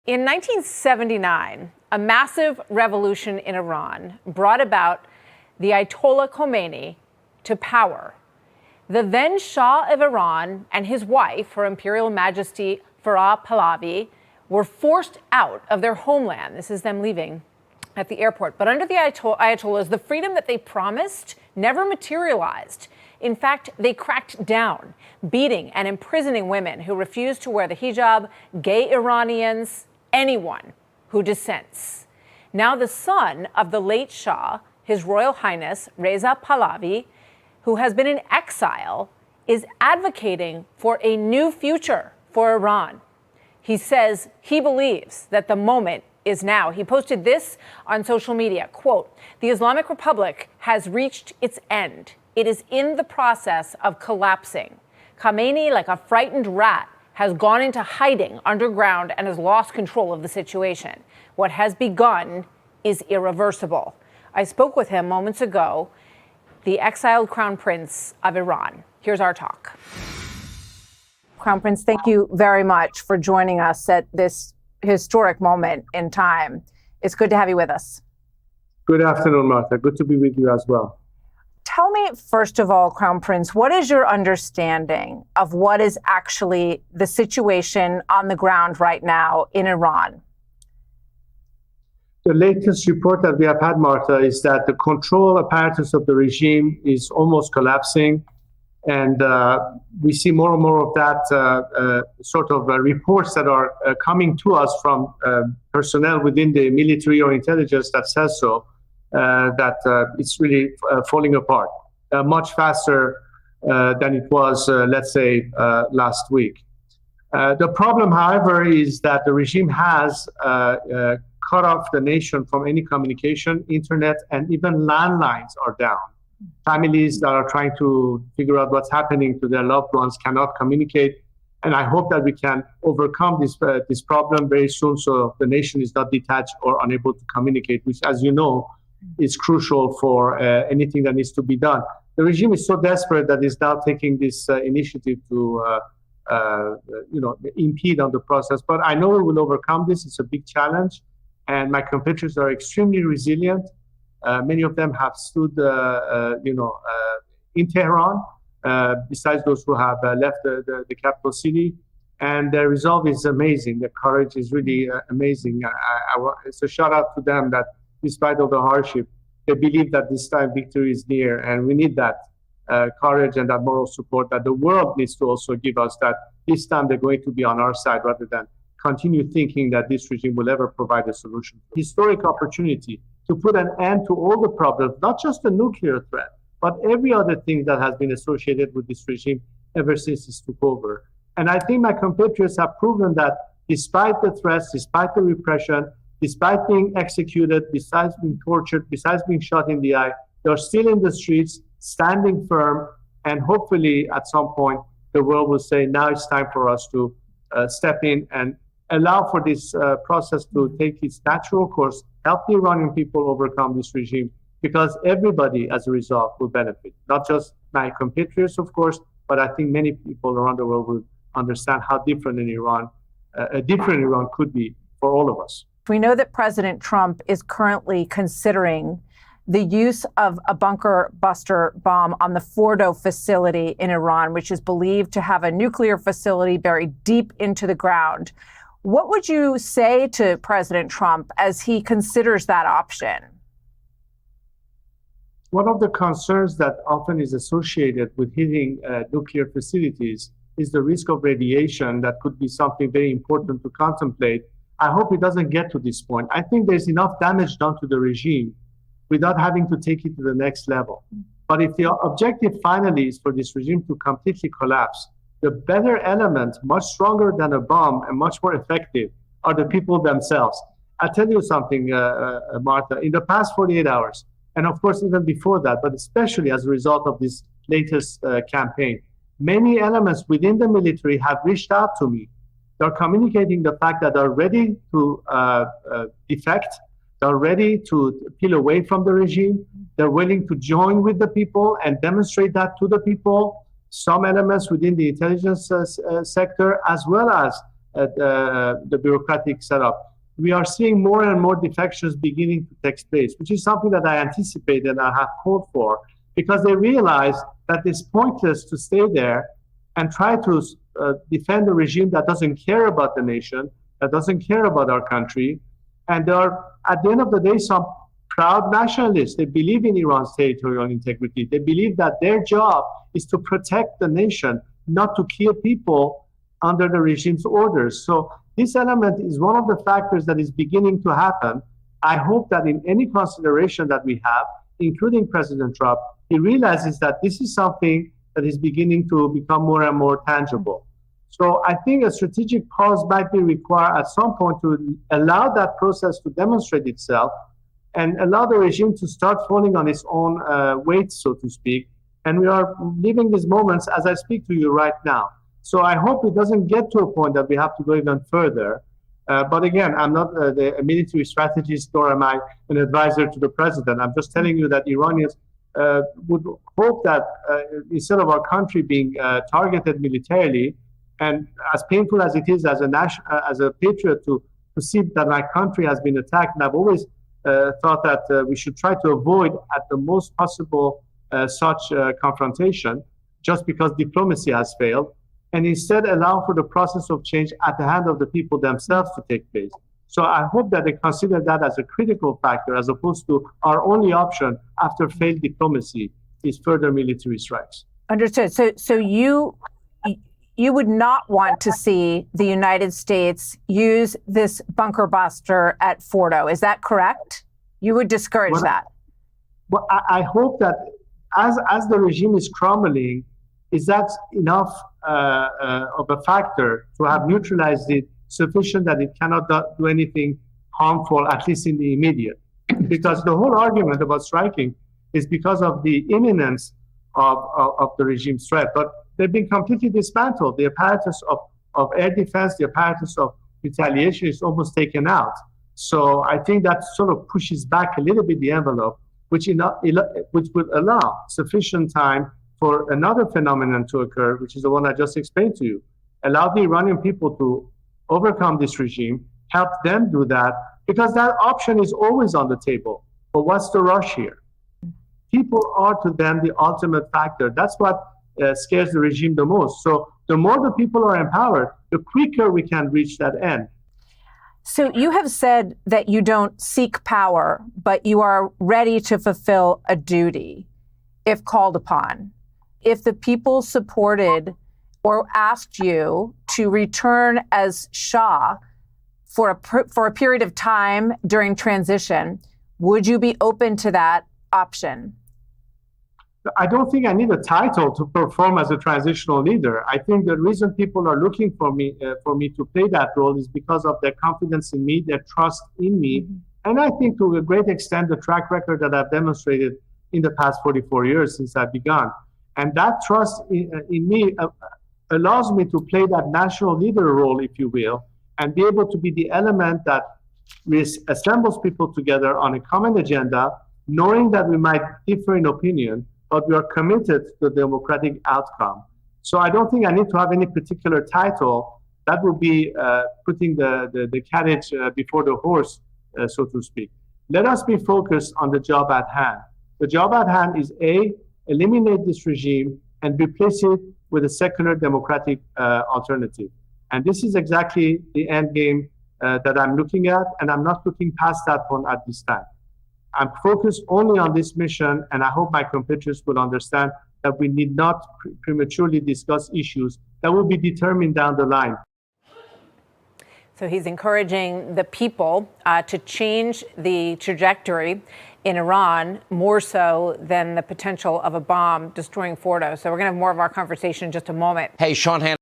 In 1979, a massive revolution in Iran brought about the Ayatollah Khomeini to power. The then Shah of Iran and his wife, Her Imperial Majesty Farah Pahlavi, were forced out of their homeland. This is them leaving at the airport. But under the Ayatollahs, the freedom that they promised never materialized. In fact, they cracked down, beating and imprisoning women who refused to wear the hijab, gay Iranians, anyone who dissents. Now the son of the late Shah, His Royal Highness Reza Pahlavi, who has been in exile, is advocating for a new future for Iran. He says he believes that the moment is now. He posted this on social media, quote, "The Islamic Republic has reached its end. It is in the process of collapsing. Khamenei, like a frightened rat, has gone into hiding underground and has lost control of the situation. What has begun is irreversible." I spoke with him moments ago, the exiled Crown Prince of Iran. Here's our talk. Crown Prince, thank you very much for joining us at this historic moment in time. It's good to have you with us. Good afternoon, Martha. Good to be with you as well. Tell me, first of all, Crown Prince, what is your understanding of what is actually the situation on the ground right now in Iran? The latest report that we have had, Martha, is that the control apparatus of the regime is almost collapsing. And we see more and more of that reports that are coming to us from personnel within the military or intelligence that says so, that it's really falling apart much faster than it was, let's say, last week. The problem, however, is that the regime has cut off the nation from any communication. Internet and even landlines are down. Families that are trying to figure out what's happening to their loved ones cannot communicate. And I hope that we can overcome this problem very soon so the nation is not detached or unable to communicate, which, as you know, is crucial for anything that needs to be done. The regime is so desperate that it's now taking this initiative to impede on the process. But I know we will overcome this. It's a big challenge. And my compatriots are extremely resilient. Many of them have stood, in Tehran, besides those who have left the capital city. And their resolve is amazing. Their courage is really amazing. It's a shout out to them that despite all the hardship, they believe that this time victory is near. And we need that courage and that moral support that the world needs to also give us, that this time they're going to be on our side rather than continue thinking that this regime will ever provide a solution. Historic opportunity to put an end to all the problems, not just the nuclear threat, but every other thing that has been associated with this regime ever since it took over. And I think my compatriots have proven that despite the threats, despite the repression, despite being executed, besides being tortured, besides being shot in the eye, they're still in the streets, standing firm, and hopefully at some point the world will say, now it's time for us to step in and allow for this process to take its natural course, help the Iranian people overcome this regime, because everybody, as a result, will benefit. Not just my compatriots, of course, but I think many people around the world will understand how different a different Iran could be for all of us. We know that President Trump is currently considering the use of a bunker buster bomb on the Fordo facility in Iran, which is believed to have a nuclear facility buried deep into the ground. What would you say to President Trump as he considers that option? One of the concerns that often is associated with hitting nuclear facilities is the risk of radiation. That could be something very important to contemplate. I hope it doesn't get to this point. I think there's enough damage done to the regime without having to take it to the next level. But if the objective finally is for this regime to completely collapse, the better element, much stronger than a bomb and much more effective, are the people themselves. I'll tell you something, Martha. In the past 48 hours, and of course even before that, but especially as a result of this latest campaign, many elements within the military have reached out to me. They're communicating the fact that they're ready to defect, they're ready to peel away from the regime, they're willing to join with the people and demonstrate that to the people. Some elements within the intelligence sector, as well as the bureaucratic setup, we are seeing more and more defections beginning to take place, which is something that I anticipated and I have called for, because they realize that it's pointless to stay there and try to defend a regime that doesn't care about the nation, that doesn't care about our country. And there are, at the end of the day, some proud nationalists. They believe in Iran's territorial integrity. They believe that their job is to protect the nation, not to kill people under the regime's orders. So this element is one of the factors that is beginning to happen. I hope that in any consideration that we have, including President Trump, he realizes that this is something that is beginning to become more and more tangible. So I think a strategic pause might be required at some point to allow that process to demonstrate itself and allow the regime to start falling on its own weight, so to speak. And we are living these moments as I speak to you right now. So I hope it doesn't get to a point that we have to go even further. But again, I'm not a military strategist, nor am I an advisor to the president. I'm just telling you that Iranians would hope that instead of our country being targeted militarily, and as painful as it is as a patriot to see that my country has been attacked, and I've always thought that we should try to avoid at the most possible such confrontation, just because diplomacy has failed, and instead allow for the process of change at the hand of the people themselves to take place. So I hope that they consider that as a critical factor, as opposed to our only option after failed diplomacy is further military strikes. Understood. So you would not want to see the United States use this bunker buster at Fordo. Is that correct? You would discourage that? Well, I hope that as the regime is crumbling, is that enough of a factor to have neutralized it sufficient that it cannot do anything harmful, at least in the immediate? Because the whole argument about striking is because of the imminence of the regime's threat. But they've been completely dismantled. The apparatus of air defense, the apparatus of retaliation is almost taken out. So I think that sort of pushes back a little bit the envelope, which would allow sufficient time for another phenomenon to occur, which is the one I just explained to you. Allow the Iranian people to overcome this regime, help them do that, because that option is always on the table. But what's the rush here? People are to them the ultimate factor. That's what scares the regime the most. So the more the people are empowered, the quicker we can reach that end. So you have said that you don't seek power, but you are ready to fulfill a duty if called upon. If the people supported or asked you to return as Shah for a period of time during transition, would you be open to that option? I don't think I need a title to perform as a transitional leader. I think the reason people are looking for me to play that role is because of their confidence in me, their trust in me, and I think to a great extent the track record that I've demonstrated in the past 44 years since I've begun. And that trust in me allows me to play that national leader role, if you will, and be able to be the element that assembles people together on a common agenda, knowing that we might differ in opinion, but we are committed to the democratic outcome. So I don't think I need to have any particular title. That would be putting the carriage before the horse, so to speak. Let us be focused on the job at hand. The job at hand is A, eliminate this regime and replace it with a secular democratic alternative. And this is exactly the end game that I'm looking at, and I'm not looking past that one at this time. I'm focused only on this mission, and I hope my compatriots will understand that we need not prematurely discuss issues that will be determined down the line. So he's encouraging the people to change the trajectory in Iran more so than the potential of a bomb destroying Fordo. So we're going to have more of our conversation in just a moment. Hey, Sean Hannity.